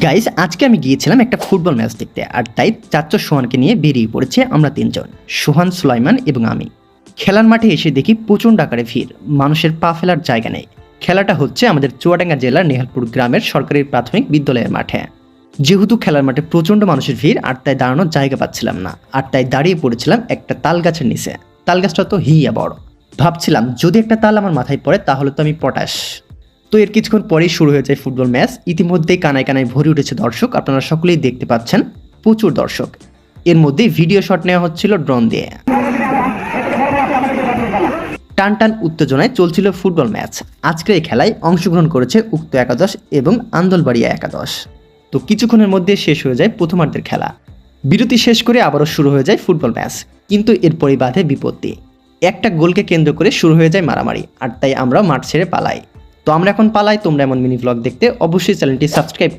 Guys, আজকে আমি গিয়েছিলাম একটা ফুটবল ম্যাচ দেখতে, আর তাই চাচ্চু সোহানকে নিয়ে বেরিয়ে পড়েছে আমরা তিনজন, সোহান, সুলাইমান এবং আমি। খেলার মাঠে এসে দেখি প্রচণ্ড আকারে ভিড়, মানুষের পা ফেলার জায়গা নেই। খেলাটা হচ্ছে আমাদের চুয়াডাঙ্গা জেলার নেহালপুর গ্রামের সরকারি প্রাথমিক বিদ্যালয়ের মাঠে। যেহেতু খেলার মাঠে প্রচণ্ড মানুষের ভিড়, আর তাই দাঁড়ানোর জায়গা পাচ্ছিলাম না, আর তাই দাঁড়িয়ে পড়েছিলাম একটা তাল গাছের নিচে। তাল গাছটা তো হিয়া বড়, ভাবছিলাম যদি একটা তাল আমার মাথায় পড়ে তাহলে তো আমি পটাশ। তো এর কিছুক্ষণ পরেই শুরু হয়ে যায় ফুটবল ম্যাচ। ইতিমধ্যেই কানায় কানায় ভরে উঠেছে দর্শক, আপনারা সকলেই দেখতে পাচ্ছেন প্রচুর দর্শক। এর মধ্যে ভিডিও শট নেওয়া হচ্ছিল ড্রোন দিয়ে। টান টান উত্তেজনায় চলছিল ফুটবল ম্যাচ। আজকের এই খেলায় অংশগ্রহণ করেছে উক্ত একাদশ এবং আন্দোলবাড়িয়া একাদশ। তো কিছুক্ষণের মধ্যে শেষ হয়ে যায় প্রথমার্ধের খেলা। বিরতি শেষ করে আবারও শুরু হয়ে যায় ফুটবল ম্যাচ, কিন্তু এরপরই বাধে বিপত্তি। একটা গোলকে কেন্দ্র করে শুরু হয়ে যায় মারামারি, আর তাই আমরা মাঠ ছেড়ে পালাই। তো আমরা এখন পালাই। তোমরা এমন মিনি ব্লগ দেখতে অবশ্যই চ্যানেলটি সাবস্ক্রাইব